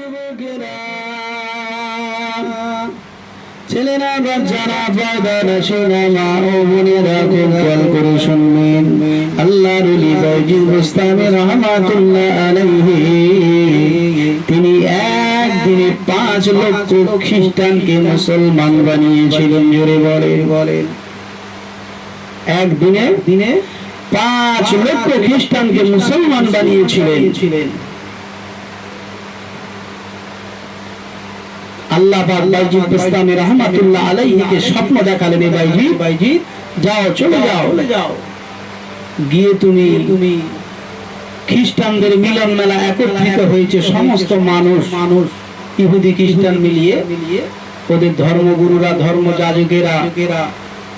যুবকেরা, ছেলেরা, বাচ্চারা, পর্দানশীলা মা ও বোনেরা খুব খেয়াল করে শুনবেন। আল্লাহর ওলি বাইজিদ বুস্তামি রাহমাতুল্লাহ আলাইহি তিনি একদিনে 5 লক্ষ খ্রিস্টানকে মুসলমান বানিয়েছিলেন। জোরে বলেন। একদিনে 5 লক্ষ খ্রিস্টানকে মুসলমান বানিয়েছিলেন। আল্লাহ পাক বাইজিদ বুস্তামি রাহমাতুল্লাহ আলাইহিকে স্বপ্ন দেখালেন, বাইজিদ যাও, চলে যাও, গিয়ে তুমি খ্রিস্টানদের মিলন মেলা একত্রিত হয়েছে সমস্ত মানুষ, ইহুদি খ্রিস্টান মিলিয়ে ওদের ধর্মগুরুরা, ধর্মযাজকেরা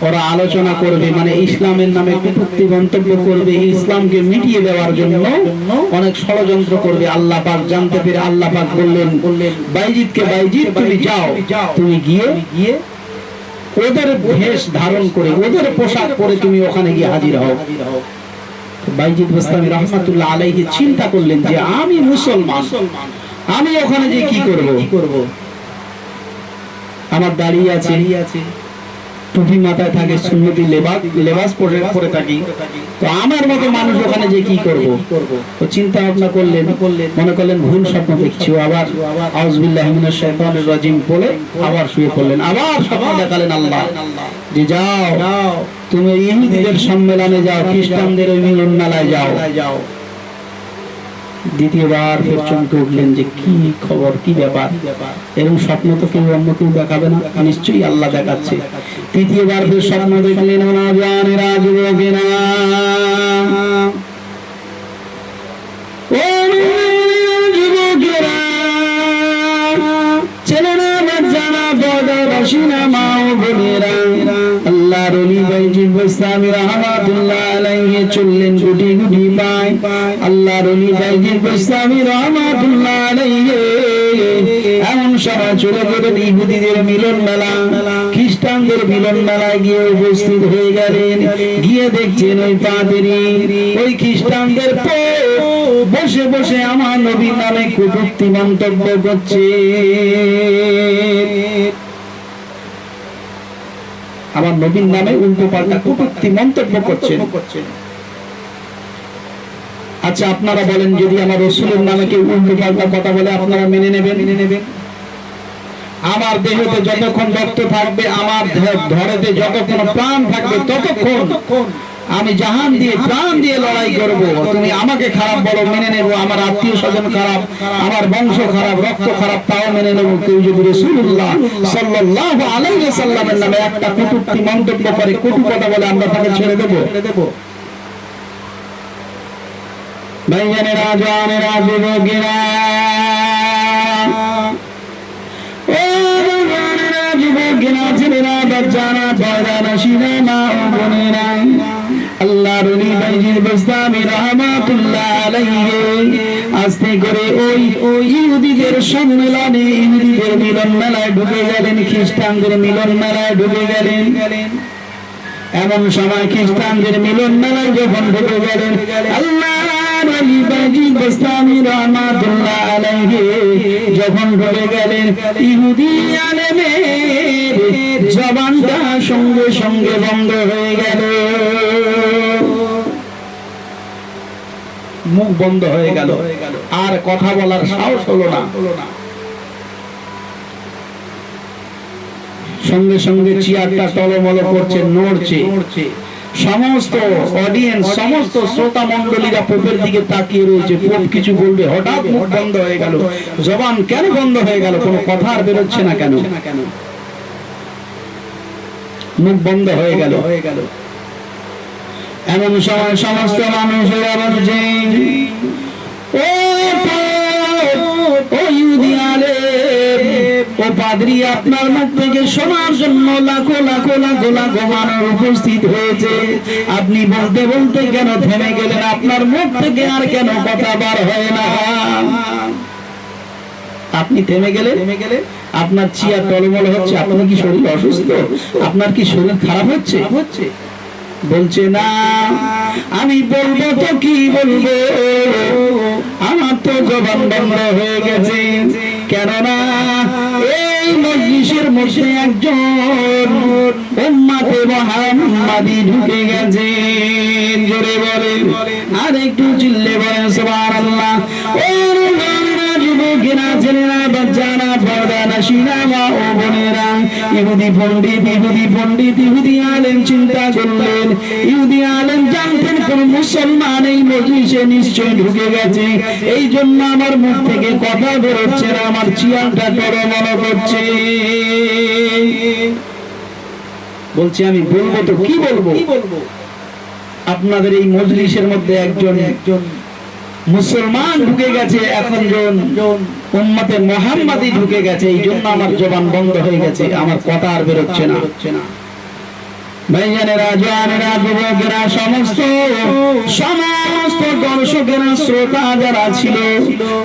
ওরা আলোচনা করবে, মানে ইসলামের নামে কটূক্তি মন্তব্য করবে, ইসলামকে মিটিয়ে দেওয়ার জন্য অনেক ষড়যন্ত্র করবে। আল্লাহ পাক জানতে পেরে আল্লাহ পাক বললেন বাইজিদকে, বাইজিদ তুমি যাও, তুমি গিয়ে ওদের বেশ ধারণ করে, ওদের পোশাক পরে তুমি ওখানে গিয়ে হাজির হও। বাইজিদ বুস্তামি রাহমাতুল্লাহ আলাইহি চিন্তা করলেন যে আমি মুসলমান, আমি ওখানে যে কি করব, আমার দাঁড়িয়ে আছে, টুপি মাথায় থাকে, সুন্নতি লেবাস পরে থাকি, তো আমার মতো মানুষ ওখানে যে কি করব। তো চিন্তা ভাবনা করলেন, মনে করলেন ভুল স্বপ্ন দেখছি, আবার আউযুবিল্লাহি মিনাশ শাইতানির রাজিম বলে আবার শুয়ে পড়লেন। আবার স্বপ্ন দেখালেন আল্লাহ যে যাও, তুমি ইহুদিদের সম্মেলনে যাও, খ্রিস্টানদের ওই মিলন মেলায় যাও। দ্বিতীয়বার ফের চমকে উঠলেন যে কি খবর, কি ব্যাপার, এরকম স্বপ্ন তো কেউ অন্য কেউ দেখাবে না, নিশ্চয়ই আল্লাহ দেখাচ্ছে। তৃতীয়বার ফের স্বপ্ন দেখলেন, নওজওয়ানেরা, যুবকেরা, ছেলেরা, বাচ্চারা, পর্দানশীলা মা ও বোনেরা, আল্লাহর ওলি বাইজিদ বুস্তামি রাহমাতুল্লাহ আলাইহি চললেন গুটি গুটি পায়। আল্লাহর ওলি বাইজিদ বুস্তামি রাহমাতুল্লাহ আলাইহি এমন সময় চলে গেলেন ইহুদিদের মিলন মেলা, খ্রিস্টানদের মিলন মেলায় গিয়ে উপস্থিত হয়ে গেলেন। গিয়ে দেখছেন ওই পাদ্রী ওই খ্রিস্টানদের বসে বসে আমার নবীর নামে কটূক্তি মন্তব্য করছে, আমার নবীর নামে উল্টো পাল্টা কটূক্তি মন্তব্য করছেন। আচ্ছা আপনারা বলেন, যদি আমার রাসূলের নামে কেউ উল্টো পাল্টা কথা বলে আপনারা মেনে নেবেন? আমার দেহতে যতক্ষণ রক্ত থাকবে, আমার ধরেতে যতক্ষণ প্রাণ থাকবে, ততক্ষণ আমি জাহান দিয়ে প্রাণ দিয়ে লড়াই করব। তুমি আমাকে খারাপ বলো, মেনে নেব। আমার আত্মীয় স্বজন খারাপ, আমার বংশ খারাপ, রক্ত খারাপ, তাও মেনে নেব। কেউ যদি রাসূলুল্লাহ সাল্লাল্লাহু আলাইহি ওয়াসাল্লামের নামে একটা কটূক্তি মন্তব্য করে, কটু কথা বলে, আমরা তাকে ছেড়ে দেব? ভাইজানেরা, জওয়ানেরা, যুবকেরা, ও জওয়ানেরা, যুবকেরা, ছেলেরা, বাচ্চারা, পর্দানশীলা মা ও বোনেরা, আল্লাহর ওলি বাইজিদ বুস্তামি রাহমাতুল্লাহ আলাইহি আস্তে করে ওই ইহুদিদের সম্মেলনে, ইহুদিদের মিলন মেলায় ঢুকে গেলেন, খ্রিস্টানদের মিলন মেলায় ঢুকে গেলেন। এমন সময় খ্রিস্টানদের মিলন মেলায় যখন ঢুকে গেলেন, আল্লাহর ওলি বাইজিদ বুস্তামি রাহমাতুল্লাহ আলাইহি যখন ঢুকে গেলেন, ইহুদি আলেমের জবানটা সঙ্গে সঙ্গে বন্ধ হয়ে গেল, মুখ বন্ধ হয়ে গেল, আর কথা বলার সাহস হলো না। সঙ্গে সঙ্গে চেয়ারটা টলমল করছে, নড়ছে। সমস্ত অডিয়েন্স, সমস্ত শ্রোতা মণ্ডলীরা পোপের দিকে তাকিয়ে রয়েছে, পোপ কিছু বলবে, হঠাৎ মুখ বন্ধ হয়ে গেল। জবান কেন বন্ধ হয়ে গেল? কোনো কথা আর বেরোচ্ছে না কেন? মুখ বন্ধ হয়ে গেল। এমন সময় সমস্ত মানুষেরা বলছে, ও ইহুদি আলেম, ও পাদ্রী, আপনার মুখ থেকে শোনার জন্য লাখো লাখো লাখো লাখো মানুষ উপস্থিত হয়েছে। আপনি বলতে বলতে কেন থেমে গেলেন? আপনার মুখ থেকে আর কেন কথা বার হয় না? আপনি থেমে গেলে আপনার চেয়ার টলমল হচ্ছে। আপনার কি শরীর অসুস্থ? আপনার কি শরীর খারাপ হচ্ছে? বলছে না, আমি বলবো তো কি বলবো, আমার তো জবান বন্ধ হয়ে গেছে। কেননা এই মজলিসের মধ্যে একজন উম্মতে মুহাম্মাদি ঢুকে গেছে। জোরে বলেন আর একটু চিল্লে বলেন সুবহানাল্লাহ। যুবকেরা, ছেলেরা, বাচ্চারা, পর্দানশীলা মা ও বোনেরা, ইহুদি পণ্ডিত, ইহুদি আলেম চিন্তা করলেন, ইহুদি আলেম জানতেন কোন মুসলমান এই মজলিসে নিশ্চয় ঢুকে গেছে, এই জন্য আমার মুখ থেকে কথা বেরোচ্ছে না, আমার চিয়ারটা টলমল করছে। বলছি আমি বলবো তো কি বলবো, আপনাদের এই মজলিসের মধ্যে একজন মুসলমান ঢুকে গেছে, এখন উম্মতে মুহাম্মাদি ঢুকে গেছে, এই জন্য আমার জবান বন্ধ হয়ে গেছে, আমার কথা আর বেরোচ্ছে না। ভাইজানেরা, জওয়ানেরা, যুবকেরা, সমস্ত দর্শকেরা, শ্রোতা যারা ছিল,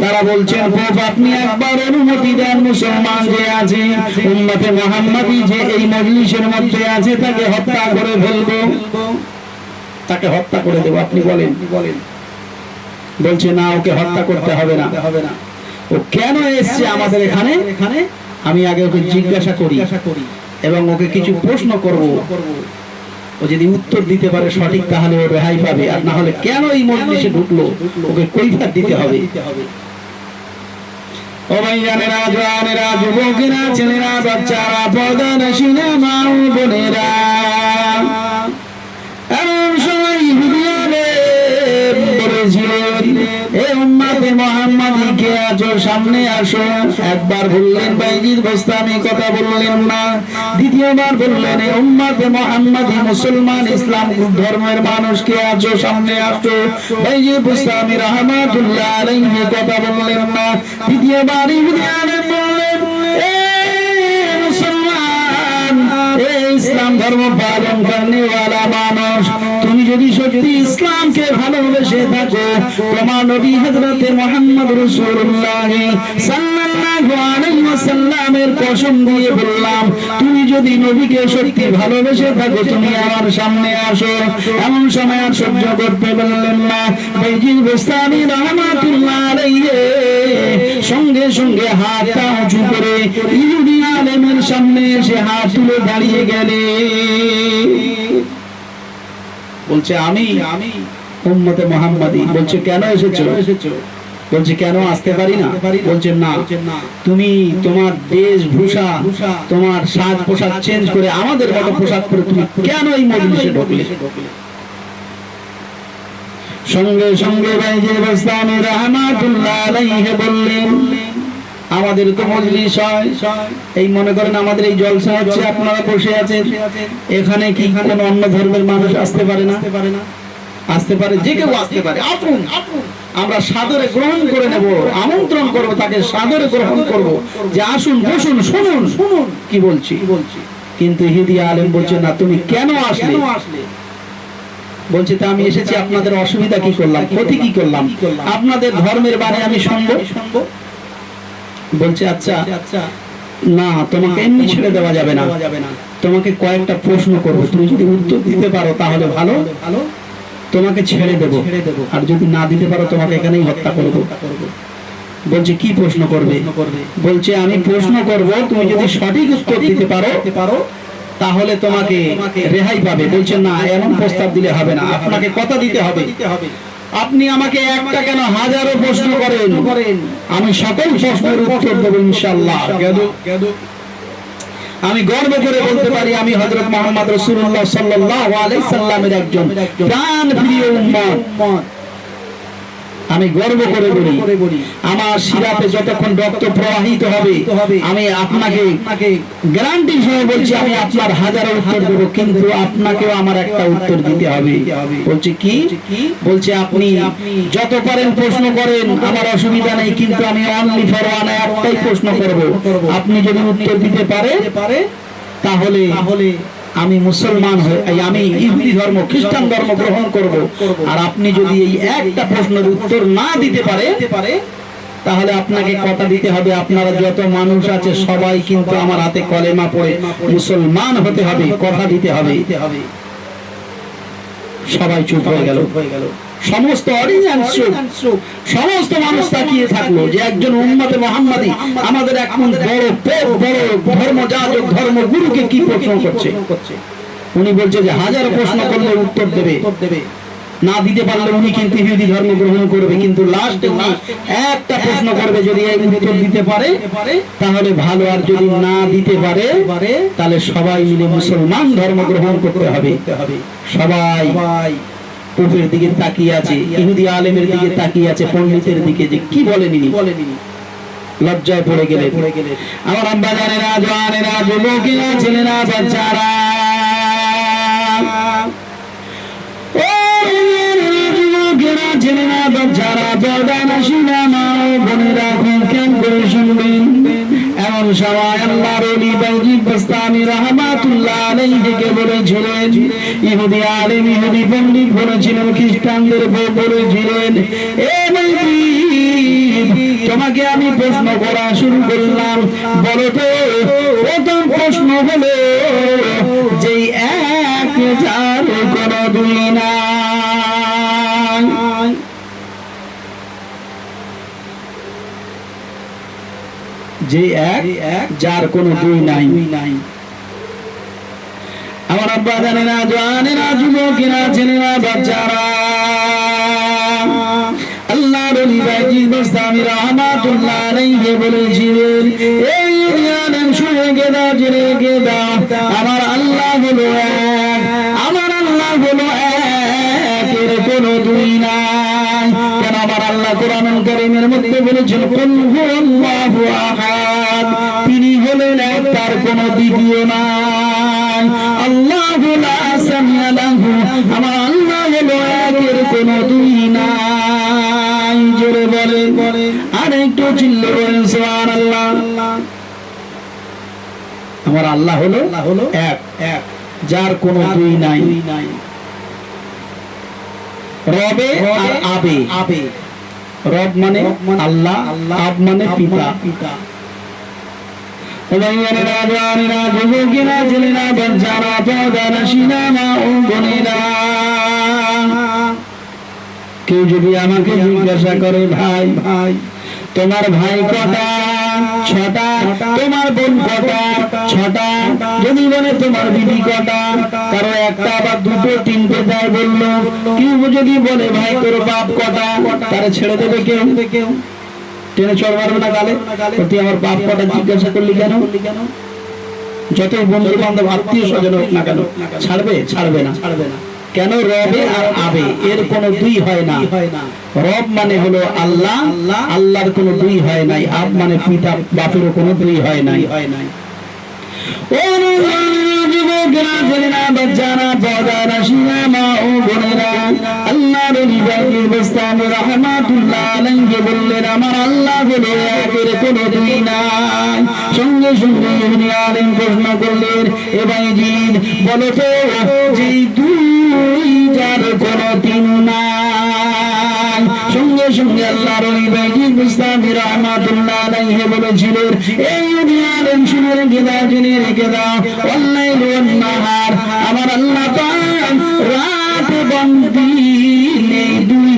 তারা বলছেন প্রভু আপনি একবার অনুমতি দেন, মুসলমান যে আছে উম্মতে মুহাম্মাদি যে এই মজলিসের মধ্যে আছে তাকে হত্যা করে ফেলবো, তাকে হত্যা করে দেবো, আপনি বলেন। বলছে না, ওকে হত্যা করতে হবে না। ও কেন এসছে আমাদের এখানে, আমি আগে ওকে জিজ্ঞাসা করি এবং ওকে কিছু প্রশ্ন করব, ও যদি উত্তর দিতে পারে সঠিক তাহলে ও রেহাই পাবে, আর না হলে কেন এই মজলিসে ঢুকলো ওকে কৈফিয়ত দিতে হবে। ও ভাইজানেরা, জওয়ানেরা, যুবকেরা, ছেলেরা, বাচ্চারা, পর্দানশীলা মা ও বোনেরা, এমন সময় ইহুদি আলেম বলেছিলেন এ উম্মতে মুহাম্মাদি কে আছো, সামনে আসো। একবার বললেন বাইজিদ বোস্তামি, কথা বললেন না। দ্বিতীয়বার বললেন এ উম্মতে মুহাম্মাদি মুসলমান ইসলাম ধর্মের মানুষ কে আছো, সামনে আসো। বাইজিদ বোস্তামি রাহমাতুল্লাহ আলাইহি কথা বললেন না। তৃতীয়বার ইহুদি আলেম বললেন এ মুসলমান, এ ইসলাম ধর্ম পালন করনেওয়ালা মানুষ, তুমি যদি সত্যি ইসলামকে ভালোবেসে থাকো, তোমার নবী হযরতে মুহাম্মদ রাসূলুল্লাহ সাল্লাল্লাহু আলাইহি ওয়াসাল্লামের কসম দিয়ে বললাম, তুমি যদি নবীকে সত্যি ভালোবেসে থাকো তুমি আমার সামনে আসো। এমন সময় আর সহ্য করতে পারলেন না, বাইজিদ বোস্তামি রাহমাতুল্লাহ আলাইহি সঙ্গে সঙ্গে হাতটা উঁচু করে ইহুদি আলেমের সামনে এসে হাত তুলে দাঁড়িয়ে গেলে বলছে আমি উম্মতে মুহাম্মাদি। বলছে কেন এসেছো? বলছে কেন আসতে পারি না? বলছে না, তুমি তোমার বেশভূষা, তোমার সাজ পোশাক চেঞ্জ করে আমাদের মতো পোশাক পরে তুমি কেন এই মজলিসে ঢুকলে? সঙ্গে সঙ্গে বাইজিদ বোস্তামি রাহমাতুল্লাহ আলাইহি বললেন আমাদের তো মজলিস হয়, এই মনে করেন আমাদের এই জলসা হচ্ছে, আপনারা বসে আছেন, এখানে কি কোন অন্য ধর্মের মানুষ আসতে পারে না? আসতে পারে, যে কেউ আসতে পারে। আসুন, আমরা সাদরে গ্রহণ করে নেব, আমন্ত্রণ করব, তাকে সাদরে গ্রহণ করব যে আসুন, বসুন, শুনুন কি বলছি। কিন্তু ইহুদি আলেম বলছে না, তুমি কেন আসলে? বলছে তা আমি এসেছি আপনাদের অসুবিধা কি করলাম, ক্ষতি কি করলাম, আপনাদের ধর্মের বাণী আমি শুনবো। বলছে আচ্ছা না, তোমাকে এমনি ছেড়ে দেওয়া যাবে না, তোমাকে কয়েকটা প্রশ্ন করবো, তুমি যদি উত্তর দিতে পারো তাহলে ভালো, তোমাকে ছেড়ে দেবো, আর যদি না দিতে পারো তোমাকে এখানেই হত্যা করবো। বলছে কি প্রশ্ন করবে? বলছে আমি প্রশ্ন করব, তুমি যদি সঠিক উত্তর দিতে পারো তাহলে তোমাকে রেহাই পাবে। বলছে না, এমন প্রস্তাব দিলে হবে না, আপনাকে কথা দিতে হবে। আপনি আমাকে একটা কেন হাজারো প্রশ্ন করেন, আমি সকল প্রশ্নের উত্তর দেব ইনশাআল্লাহ। আমি গর্ব করে বলতে পারি আমি হযরত মুহাম্মদ রাসূলুল্লাহ সাল্লাল্লাহু আলাইহি সাল্লামের একজন প্রাণপ্রিয় উম্মত। আমি গর্ব করে বলি, আমার শিরাতে যতক্ষণ রক্ত প্রবাহিত হবে আমি আপনাকে গ্যারান্টি সহ বলছি আমি আপনার হাজারো উত্তর দেব, কিন্তু আপনাকেও আমার একটা উত্তর দিতে হবে। বলছে কি? বলছে আপনি যত পারেন প্রশ্ন করেন, আমার অসুবিধা নেই, কিন্তু আমি অনলি ফর ওয়ান একটাই প্রশ্ন করব, আপনি যদি উত্তর দিতে পারে তাহলে আমি মুসলমান হই, আমি ইহুদি ধর্ম খ্রিস্টান ধর্ম গ্রহণ করব। আর আপনি যদি এই একটা প্রশ্নের উত্তর না দিতে পারে তাহলে আপনাকে কথা দিতে হবে আপনারা যত মানুষ আছে সবাই কিন্তু আমার হাতে কলেমা পড়ে মুসলমান হতে হবে, কথা দিতে হবে। সবাই চুপ হয়ে গেল। সমস্ত অডিয়েন্স সমস্ত মানুষ তাকিয়ে থাকলো যে একজন উম্মতে মুহাম্মাদি আমাদের এখন বড় ধর্ম যাজক ধর্ম গুরুকে কি প্রশ্ন করছে। উনি বলছে যে হাজার প্রশ্ন করলে উত্তর দেবে, না দিতে পারলে উনি কিন্তু ইহুদি ধর্ম গ্রহণ করবে, কিন্তু লাস্টে উনি একটা প্রশ্ন করবে, যদি এই উত্তর দিতে পারে তাহলে ভালো, আর যদি না দিতে পারে তাহলে সবাই মিলে মুসলমান ধর্ম গ্রহণ করতে হবে। সবাই উপরের দিকে তাকিয়ে আছে, ইহুদি আলেমের দিকে তাকিয়ে আছে, পণ্ডিতের দিকে, যে কি বলেনি লজ্জায় পড়ে গেলে। আমার আব্বা জানেরা, জওয়ানেরা, যুবকেরা, ছেলেরা, বাচ্চারা, ছেলেরা, বাচ্চারা, পর্দানশীলা মা ও বোনেরা, খুব খেয়াল করে শুনবেন। এমন সময় আল্লাহর ওলি বাইজিদ বাস্তামি রাহমাতুল্লাহ আলাইহিকে বলেছিলেন, ইহুদি আলেম ইহুদি পণ্ডিত বলেছিলেন, খ্রিস্টানদের বলেছিলেন, এ বাইজিদ তোমাকে আমি প্রশ্ন করা শুরু করলাম, বলো তো প্রথম প্রশ্ন হলো যে এক যার কোনো দুই না, যে এক যার কোনো দুই নাই। আমার আব্বা জানেরা, জওয়ানেরা, যুবকেরা, ছেলেরা, বাচ্চারা, আল্লাহর ওলি বাইজিদ বাস্তামি রাহমাতুল্লাহ আলাইহি বলেছিলেন, এই আলেম শুনে গেদা, জেনে গেদা, আমার আল্লাহ হলো এক, আমার আল্লাহ হলো এক, এর কোনো দুই নাই। কেন আমার আল্লাহ কোরআনুল কারীমের মধ্যে বলেছেন, কুল হুয়াল্লাহু আহাদ, তিনি হলেন এক, তার কোনো দ্বিতীয় নাই। আল্লাহু লা সামিয়া লাহু, আমার আল্লাহ হলো এক, এর কোনো দুই নাই। জোরে বলেন, আর একটু চিল্লে বলেন সুবহানাল্লাহ। আমার আল্লাহ হলো এক, যার কোনো দুই নাই। রবে আর আবে, রব মানে আল্লাহ, আব মানে পিতা। কেউ যদি আমাকে জিজ্ঞাসা করে, ভাই তোমার ভাই কটা? 6টা। তোমার বোন কটা? 6টা। যদি বলে তোমার বিবি কটা? কারো একটা বা দুটো তিনটে তাই বললো। কেউ যদি বলে ভাই তোর বাপ কটা? তারা ছেড়ে দেবে কেউ? টেনে চড় মারবে না গালে? তুই আমার বাপ কটা জিজ্ঞাসা করলি কেন? যতই বন্ধু বান্ধব আত্মীয় স্বজন হোক না কেন, ছাড়বে না। কেন? রবে আর আবে, এর কোনো দুই হয় না। রব মানে হলো আল্লাহ, আল্লাহর কোনো দুই হয় নাই। আব মানে পিতা, বাপেরও কোনো দুই হয় নাই। ও যুবকেরা, ছেলেরা, বাচ্চারা, পর্দানশীলা মা ও বোনেরা, আল্লাহর ওলি বাইজিদ বাস্তামি রাহমাতুল্লাহ আলাইহি বললেন, আমার আল্লাহ হলো এক, এর কোনো দুই নাই। সঙ্গে সঙ্গে ইহুদি আলেম প্রশ্ন করলেন, এ বাইজিদ বলো তো, যে দুই যার কোনো তিন নাই। সঙ্গে সঙ্গে আল্লাহর ওলি বাইজিদ বাস্তামি রাহমাতুল্লাহ আলাইহি বলেছিলেন, এই ইহুদি আলেম শুনে রেখে দাও, জেনে রেখে দাও, ওয়াল্লাইলু ওয়ান নাহার, আমার আল্লাহ পাক রাত এবং দিন এই দুই,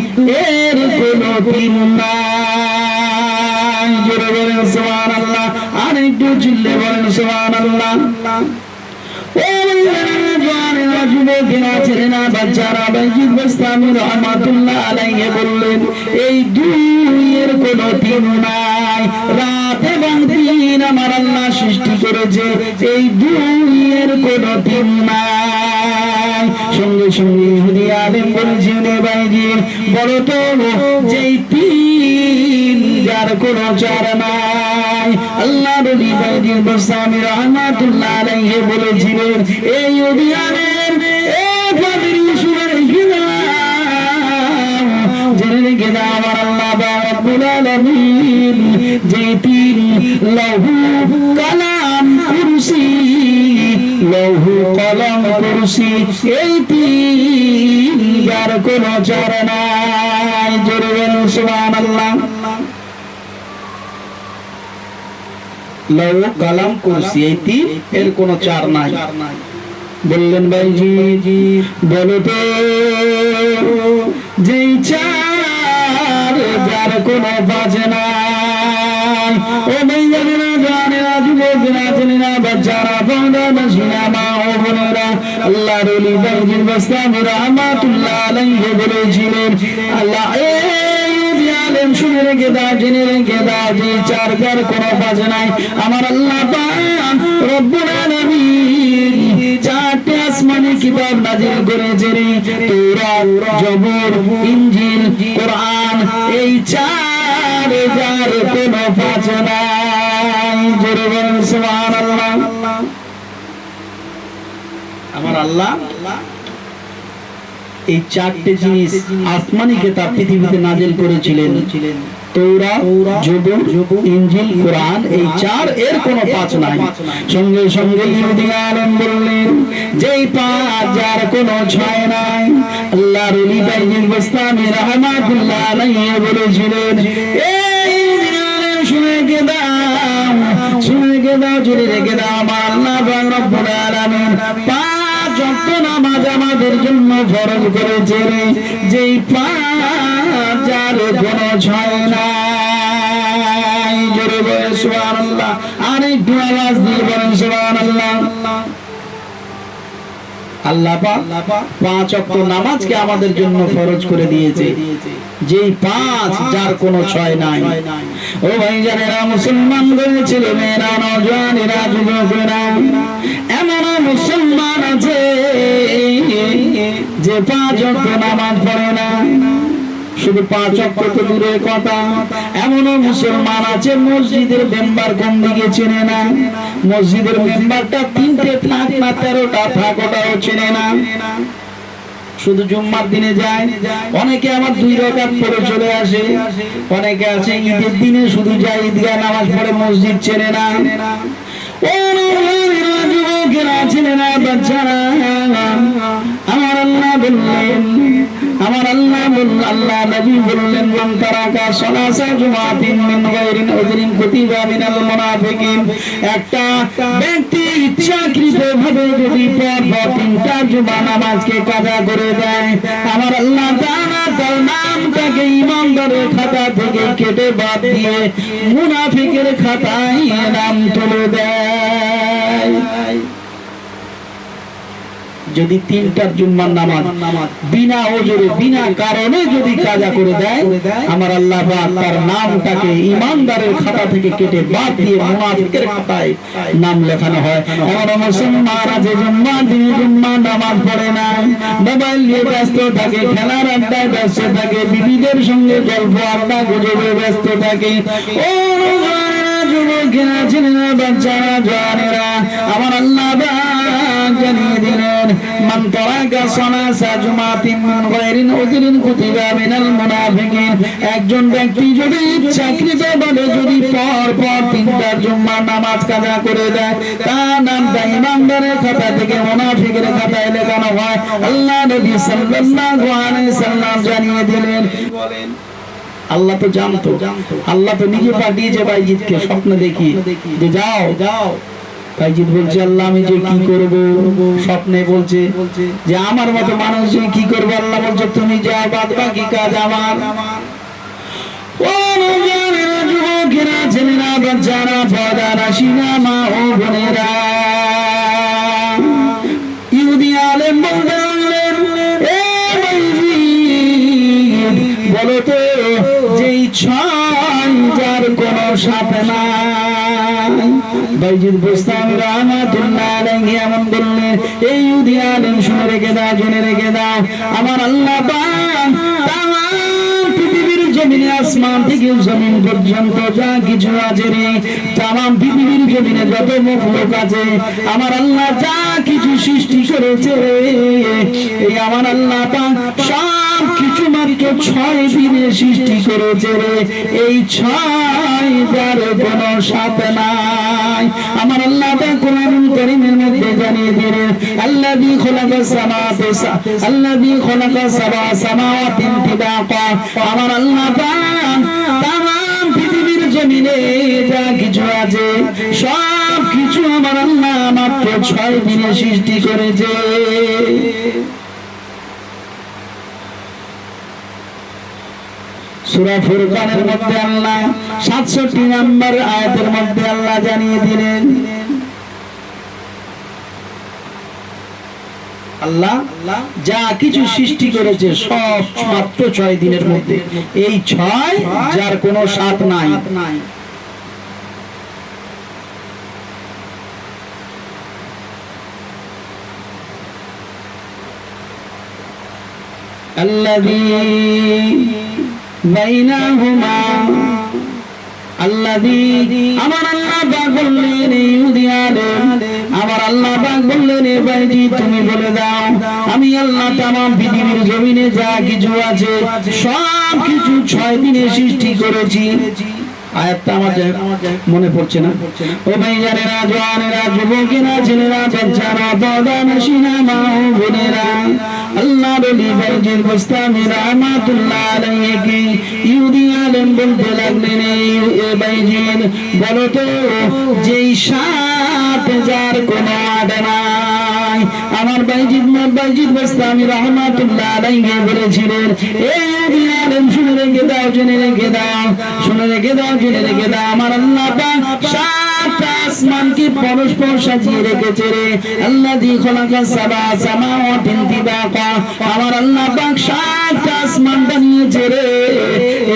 এর কোনো তিন নাই। জোরে বলেন সুবহানাল্লাহ, আর একটু চিল্লে বলেন সুবহানাল্লাহ। ও জওয়ানেরা, যুবকেরা, ছেলেরা, বাচ্চারা, বাইজিদ বাস্তামি রাহমাতুল্লাহ আলাইহি বললেন, এই দুইয়ের কোনো তিন নাই। রাত এবং দিন আমার আল্লাহ সৃষ্টি করেছে, এই দুইয়ের কোনো তিন নাই। সঙ্গে সঙ্গে ইহুদি আলেম বলেছেন, বাইজিদ বলো তো, যেই তিন যার কোনো চার নাই। আল্লাহর ওলি বাইজিদ বাস্তামি রাহমাতুল্লাহ আলাইহি বলেছিলেন, এই ইহুদি আলেম, এ পাদ্রী শুনে রেখে দাও, জেনে রেখে দাও, আমার আল্লাহ রাব্বুল আলামিন যে তিন, লৌহ কালাম কুরসি, লৌহ কলম কুরসি, এই তিন যার কোনো চার নাই। জোরে বলুন সুবহানাল্লাহ। লৌহ কালাম কুরসি, এই তিন, এর কোনো চার নাই। বললেন ভাইজি বলো তো যেই চার যার কোনো বাজে নাই, ও ভাইজানেরা জানেরা যুবকেরা জেনেরা বাচ্চারা বন্ধা নসিনা মা ও বোনেরা, আল্লাহর ওলি বাইজির বাস্তামি রাহমাতুল্লাহ আলাইহি বলেছিলেন আল্লাহ আলেম শুনে রেখে দাও, জেনে রেখে দাও যে চার যার কোনো বাজে নাই, আমার আল্লাহ পাক রব্বুল আলামিন চারটি আসমানি কিতাব নাজিল করেছেন, তাওরাত, জবুর, ইনজিল, কোরআন, এই চার যার কোনো বাজে নাই। জোরে বলুন সুবহানাল্লাহ। আমার আল্লাহ এই চারটি জিনিস আসমানি কিতাব পৃথিবীতে নাজিল করেছিলেন, তাওরাত, জবুর, ইনজিল, কোরআন, এই চার এর কোনো পাঁচ নাই। সঙ্গে সঙ্গে ইহুদি আলেম বললেন যেই পাঁচ যার কোনো ছয় নাই, আল্লাহর ওলি বাইজিল বাস্তামি রাহমাতুল্লাহ আলাইহি বলেছিলেন এই ইহুদি আলেম শুনে গে দাও, শুনে গে দাও, জেনে রেখে দাও, আমার আল্লাহ রব্বুল আলামিন পাঁচ ওয়াক্ত নামাজ আমাদের জন্য ফরজ করেছেন, যেই পাঁচ যার কোনো ছয় নাই। জোরে বলে সুবহানাল্লাহ, আরেকটু আওয়াজ দিয়ে বলেন সুবহানাল্লাহ। আল্লাহ পাক পাঁচ ওয়াক্ত নামাজকে আমাদের জন্য ফরজ করে দিয়েছে, যেই পাঁচ যার কোনো ছয় নাই। ও ভাইজানেরা, মুসলমান ছেলে মেয়েরা, নওজওয়ানেরা, যুবকেরা, এমন মুসলমান আছে যে পাঁচ ওয়াক্ত নামাজ পড়ে না, শুধু পাঁচ ওয়াক্ত তো দূরের কথা, এমনও মুসলমান আছে মসজিদের মেম্বার কোন দিকে চেনে না, মসজিদের মেম্বারটা তিনটে থাক না 13টা থাক ওটাও চেনে না, শুধু জুম্মার দিনে যায়। অনেকে আমার 2 রাকাত পড়ে চলে আসে, অনেকে আছে ঈদের দিনে শুধু যায় ঈদগাহ নামাজ পড়ে, মসজিদ চেনে না। ও যুবকেরা, ছেলেরা, বাচ্চারা, আমার আল্লাহ বললেন, আমার আল্লাহ বললেন, আল্লাহ নবী বললেন মান তারাকা সালাসা জুমাতিন মিন গায়রিন উযরিন কুতিবা মিনাল মুনাফিকিন, একটা ব্যক্তি ইচ্ছাকৃতভাবে যদি পরপর 3টা জুমা নামাজকে কাজা করে দেয়, আমার আল্লাহ তাআলা তার নামটাকে ঈমানদারের খাতা থেকে কেটে বাদ দিয়ে মুনাফিকের খাতায় নাম তুলে দেয়। যদি 3টা জুম্মার নামাজ বিনা ওজরে বিনা কারণে যদি কাজা করে দেয়, আমার আল্লাহ পাক তার নামটাকে ঈমানদারের খাতা থেকে কেটে বাদ দিয়ে মুনাফিকের খাতায় নাম লেখানো হয়। এমন মুসলমান আছে জুম্মার দিনে জুম্মার নামাজ পড়ে না, মোবাইল নিয়ে ব্যস্ত থাকে, খেলার আড্ডায় ব্যস্ত থাকে, বিবিদের সঙ্গে গল্প আড্ডা গুজবে ব্যস্ত থাকে। ও যুবকেরা, ছেলেরা, বাচ্চারা, জওয়ানেরা, আমার আল্লাহ জানিয়ে দিলেন মান তারাকা সালাসা জুমাতিন মিন গায়রিন উযরিন কুতিবা মিনাল মুনাফিকিন, একজন ব্যক্তি যদি ইচ্ছাকৃতভাবে যদি পরপর 3টা জুম্মার নামাজ কাজা করে দেয়, তার নামটা ঈমানদারের খাতা থেকে মুনাফিকের খাতায় লেখানো হয়। আল্লাহ নবী সাল্লাল্লাহু আলাইহি সাল্লাম জানিয়ে দিলেন। আল্লাহ তো জানতো, আল্লাহ তো নিজে পাঠিয়েছে বাইজিদকে স্বপ্নে দেখি যে যাও যাও। বাইজিদ বলছে আল্লাহ আমি যে কি করব, স্বপ্নে বলছে যে আমার মতো মানুষ যে কি করবে, আল্লাহ বলছে তুমি যাও, বাদ বাকি কাজ আমার। ও নওজওয়ানেরা, যুবকেরা, ছেলেরা, বাচ্চারা, পর্দারা, শিনা মা ও বোনেরা, ইহুদি আলেম বললেন এ বাইজিদ বলো তো যেই 6 যার কোনো সাথে নাই। বাইজিদ বুস্তামি রাহমাতুল্লাহ আলাইহি এমন বললেন এই ইহুদি আলেম শুনে রেখে দাও, জেনে রেখে দাও, আমার আল্লাহ পাক তাম পৃথিবীর জমিনে, আসমান থেকে জমিন পর্যন্ত যা কিছু আছে রে, তাম পৃথিবীর জমিনে যত মখলুক আছে, আমার আল্লাহ যা কিছু সৃষ্টি করেছে এই আমার আল্লাহ পাক সব কিছু মাত্র 6 দিনে সৃষ্টি করেছে রে। এই 6 যার কোনো সাথে নাই। আমার আল্লাহ পাক কোরআনুল কারীমের মধ্যে জানিয়ে দিলেন আল্লাযী খালাকাস সামাওয়াতি আল্লাযী খালাকাস সাবআ সামাওয়াতিন তিবাকা, আমার আল্লাহ পাক তাম পৃথিবীর জমিনে যা কিছু আছে সব কিছু আমার আল্লাহ মাত্র 6 দিনে সৃষ্টি করেছে। সূরা ফুরকানের মধ্যে আল্লাহ 67 নম্বর আয়াতের মধ্যে আল্লাহ জানিয়ে দিলেন, আল্লাহ যা কিছু সৃষ্টি করেছে সব মাত্র 6 দিনের মধ্যে। এই 6 যার কোনো সাত নাই। আল্লাযী বাইনাহুমা আল্লাযী আমার আল্লাহ পাক বললেন ইহুদি আলেম, আমার আল্লাহ পাক বললেন এ ভাইজি তুমি বলে দাও আমি আল্লাহ তামাম পৃথিবীর জমিনে যা কিছু আছে সব কিছু 6 দিনে সৃষ্টি করেছি। আয়াতটা আমাদের মনে পড়ছে না? ও ভাই জানেরা, জওয়ানেরা, যুবকেরা, ছেলেরা, বাচ্চারা, বদানশীনা, মা ও বোনেরা, আল্লাহ বলি বাইজির গোস্তামি রাহমাতুল্লাহ আলাইহি ইহুদি আলেম বলতে লাগলেন, এ বাইজির বলো তো যেই সাত যার কোনো আদ নাই। আমার বাইজিদ গোস্তামি রাহমাতুল্লাহ আলাইহি বলেছিলেন, এ ইহুদি আলেম শুনে রেখে দাও, জেনে রেখে দাও, শুনে রেখে দাও, জেনে রেখে দাও, আমার আল্লাহ পাক সাত আসমানকে পরস্পর সাজিয়ে রেখেছে রে। আল্লাযী খালাকা সাবা সামাওয়াতিন তিবাকা, আমার আল্লাহ পাক সাত আসমান বানিয়েছে রে।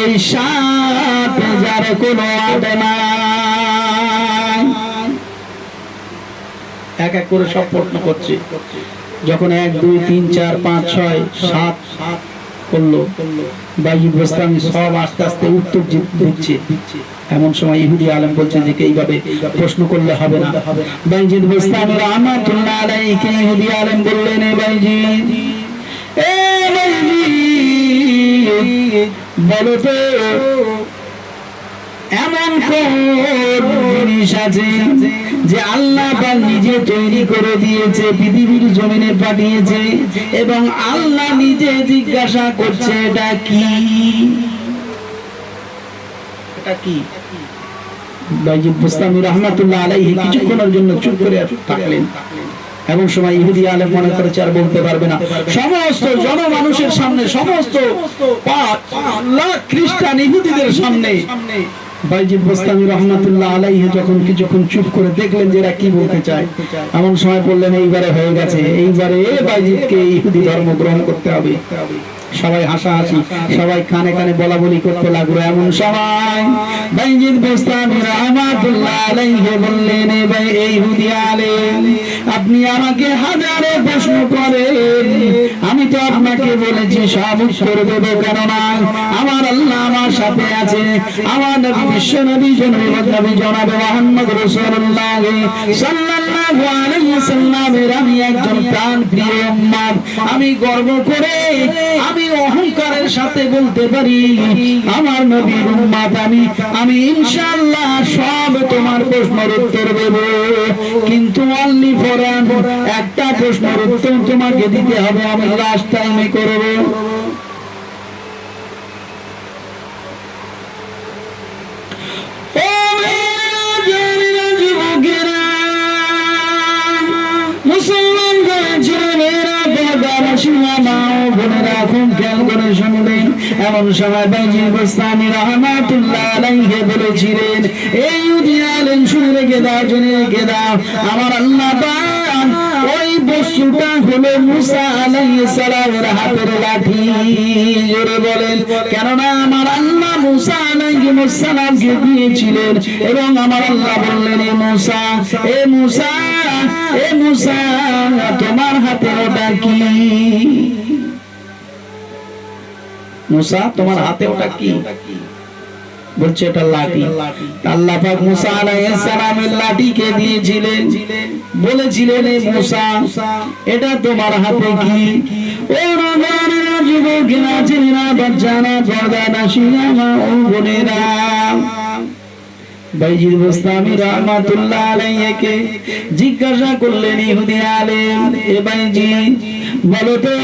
এই সাত যার কোনো আদ নাই। এক এক করে সব প্রশ্ন করছে। যখন 1 2 3 4 5 6 7 করলো, বাইজিদ গোস্তামি সব আস্তে আস্তে উত্তর দিচ্ছে। এমন সময় ইহুদি আলেম বলছে যে এইভাবে প্রশ্ন করলে হবে না। বাইজিদ গোস্তামি রাহমাতুল্লাহ আলাইহি ইহুদি আলেম বললেন, এ বাইজিদ বলো তো এমন কোন জিনিস আছে যে আল্লাহ পাক নিজে তৈরি করে দিয়েছে, পৃথিবীর জমিনে পাঠিয়েছে এবং আল্লাহ নিজে জিজ্ঞাসা করছে এটা কি? এটা কি? বাইজিদ গোস্তামি রাহমাতুল্লাহ আলাইহি কিছুক্ষণের জন্য চুপ করে থাকলেন। এমন সময় ইহুদি আলেম মনে করেছে আর বলতে পারবে না। সমস্ত জনমানুষের সামনে, সমস্ত খ্রিস্টান ইহুদিদের সামনে বাইজিদ গোস্তামি রাহমাতুল্লাহ আলাইহি যখন কিছুক্ষণ চুপ করে দেখলেন যে এরা কি বলতে চায়, এমন সময় বললেন এইবারে হয়ে গেছে, এইবারে বাইজিদকে ইহুদি ধর্ম গ্রহণ করতে হবে। সবাই হাসাহাসি, সবাই কানে কানে বলা বলি করতে লাগলো। এমন সময় বাইজিদ গোস্তামি রাহমাতুল্লাহ আলাইহি বললেন, এই ইহুদি আলেম আপনি আমাকে হাজারো প্রশ্ন করেন, আমি তো আপনাকে বলেছি সব উত্তর দেব, কেননা আমার আল্লাহ আমার সাথে আছে। আমার নবী বিশ্ব নবী নবী জনাবে মুহাম্মদ রাসূলুল্লাহ সাল্লাল্লাহু আলাইহি সাল্লামের আমি একজন প্রাণপ্রিয় উম্মত। আমি গর্ব করে, আমি অহংকারের সাথে বলতে পারি আমার নবীর উম্মত আমি ইনশাআল্লাহ সব তোমার প্রশ্নের উত্তর দেব, কিন্তু অনলি ফর একটা প্রশ্নের উত্তর তোমাকে দিতে হবে, আমি লাস্ট টাইমে করব। এমন সময় বাইজিদ গোস্তামি রাহমাতুল্লাহ আলাইহি বলেছিলেন, এই ইহুদি আলেম শুনে রেখে দাও, জেনে রেখে দাও, আমার আল্লাহ পাক ওই বস্তুটা হলো মুসা আলাইহিস সালামের হাতের লাঠি। জোরে বলেন, কেননা আমার আল্লাহ মুসা আলাইহিস সালামকে দিয়েছিলেন এবং আমার আল্লাহ বললেন, এ মুসা, এ মুসা, এ মুসা তোমার হাতে ওটা কি? মুসা তোমার হাতে ওটা কি? বলছে এটা লাঠি। আল্লাহ পাক মুসা আলাইহিস সালামের লাঠিকে দিয়েছিলেন, বলেছিলেন এ মুসা এটা তোমার হাতে কি? ও রাজারা, যুবকেরা, ছেলেরা, বাচ্চারা, পর্দানশীলা মা ও বোনেরা, বাইজিদ গোস্তামি রাহমাতুল্লাহ আলাইহিকে জিজ্ঞাসা করলেন ইহুদি আলেম, এ বাইজিদ বলো তো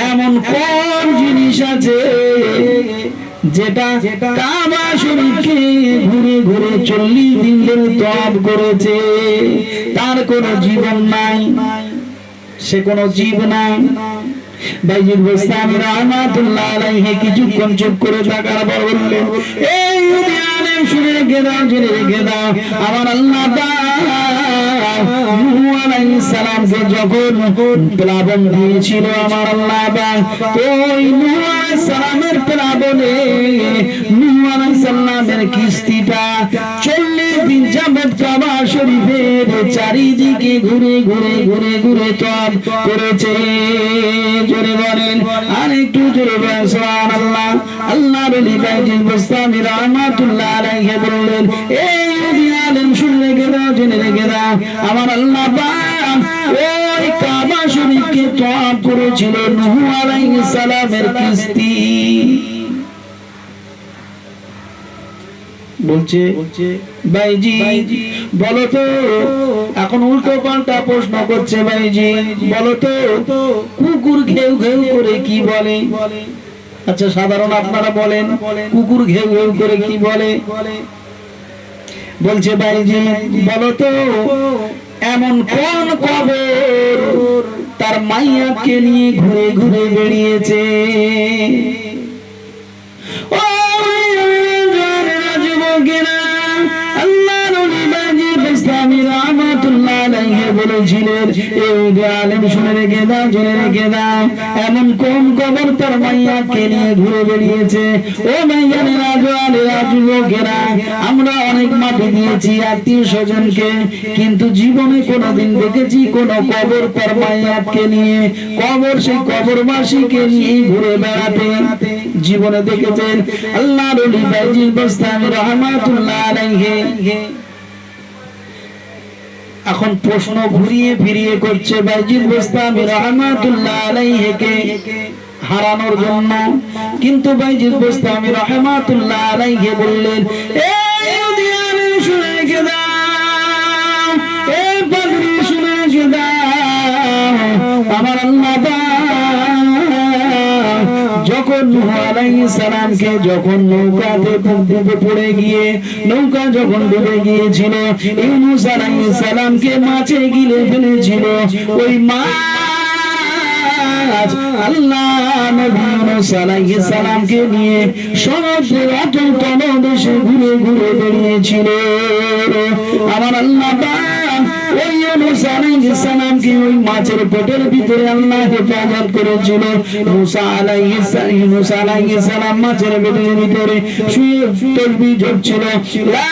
এমন কোন জিনিস আছে যেটা কাবা শরীফকে ঘুরে ঘুরে 40 দিন ধরে তওয়াফ করেছে, তার কোনো জীবন নাই, সে কোনো জীব নাই। বাইজিদ বোস্তামি রাহমাতুল্লাহ আলাইহি কিছুক্ষণ চুপ করে থাকার পর বললেন, এই আলেম শুনে রেখে দাও, জেনে রেখে দাও, আমার আল্লাহ নূহ আলাইহিস সালামকে যখন প্লাবন দিয়েছিল আমার আল্লাহ পাক, ওই নূহ আলাইহিস সালামের প্লাবনে নূহ আলাইহিস সালামের কিস্তিটা 40 দিন যাবত কাবা শরীফের চারিদিকে ঘুরে ঘুরে ঘুরে ঘুরে তওয়াফ করেছে। জোরে বলেন, আর একটু জোরে বলেন সুবহানাল্লাহ। আল্লাহর ওলি বাইজিদ বোস্তামি রাহমাতুল্লাহ আলাইহি বললেন, এই আলেম শুনে রেখে দাও, জেনে রেখে দাও, আমার আল্লাহ পাক ওই কাবা শরীফকে তওয়াফ করেছিল নূহ আলাইহিস সালামের কিস্তি। বলছে ভাইজি বলো তো, এখন উল্টো পাল্টা প্রশ্ন করছে ভাইজি, বলো তো কুকুর ঘেউ ঘেউ করে কি বলে? আচ্ছা সাধারণ আপনারা বলেন কুকুর ঘেউ ঘেউ করে কি বলে? বলছে ভাইজি বলো তো এমন কোন কবর তার মাইয়াকে নিয়ে ঘুরে ঘুরে বেরিয়েছে? এমন কোন কবর তার মাইয়াকে নিয়ে ঘুরে বেরিয়েছে? ও যুবকেরা, আমরা অনেক মাটি দিয়েছি আত্মীয় স্বজনকে, কিন্তু জীবনে কোনদিন দেখেছি কোন কবর তার মাইয়াকে নিয়ে, কবর সেই কবরবাসীকে নিয়ে ঘুরে বেড়াতে জীবনে দেখেছেন? আল্লাহর ওলি বাইজিদ বোস্তামি রাহমাতুল্লাহ আলাইহি এখন প্রশ্ন ঘুরিয়ে ফিরিয়ে করছে বাইজিদ বোস্তামি রাহমাতুল্লাহ আলাইহিকে হারানোর জন্য। কিন্তু বাইজিদ বোস্তামি রাহমাতুল্লাহ আলাইহি বললেন, এই উদিয়ানে শুনে রেখে দাও, এই পাগড়ি শুনে রেখে দাও, আমার আল্লাহ যখন নূহ আলাইহিস সালামকে যখন নৌকাতে ডুবে পড়ে গিয়ে নৌকা যখন ডুবে গিয়েছিল, ইউনূস আলাইহিস সালামকে মাছে গিলে ফেলেছিল, ওই মাছ আল্লাহ নবী ইউনূস আলাইহিস সালামকে নিয়ে সমুদ্রের অতল তলদেশে ঘুরে ঘুরে বেরিয়েছিল। আমার আল্লাহ ওই ইউনূস আলাইহিস সালামকে ওই মাছের পেটের ভিতরে আল্লাহ হেফাজত করেছিল। ইউনূস আলাইহিস সালাম মাছের পেটের ভিতরে শুয়ে তাসবিহ জপছিল, লা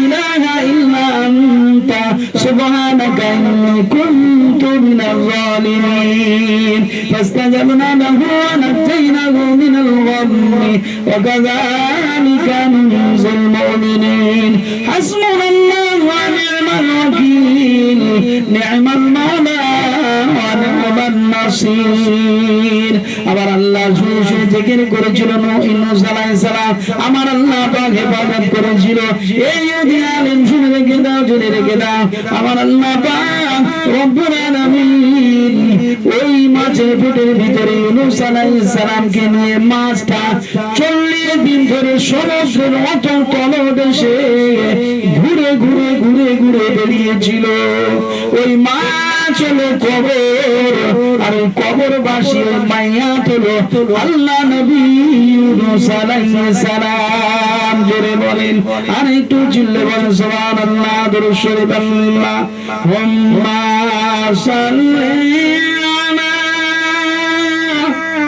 ইলাহা ইল্লা আনতা সুবহানাকা ইন্নী কুনতু মিনাজ জালিমিন। ফাস্তাজাবনা লাহু ওয়া নাজাইনাহু মিনাল গাম্মি ওয়া কাযালিকা নুনজিল মুমিনিন। হাসবুনাল্লাহু ওয়া নি'মাল ওয়াকিল, নি'মাল মাওলা ওয়া নি'মান নাসির। আবার আল্লাহ শুয়ে শুয়ে জিকির করেছিল ইউনূস আলাইহিস সালাম, আমার আল্লাহ পাক হেফাজত করেছিল। এই আলেম শুনে রেখে দাও, জেনে রেখে দাও, আমার আল্লাহ পাক রব্বুল আলামিন ওই মাছের পেটের ভিতরে ইউনূস আলাইহিস সালামকে নিয়ে মাছটা 40 দিন ধরে সমুদ্রের অতল তলদেশে ঘুরে ঘুরে ঘুরে ঘুরে বেরিয়েছিল। ওই মাছ হলো কবর, আর ওই কবরবাসী ওই মাইয়াত হলো আল্লাহ নবী ইউনূস আলাইহিস সালাম। জোরে বলেন, আর একটু চিল্লে বলেন সুবহানাল্লাহ, দরুদ শরীফ আল্লাহুম্মা সাল্লি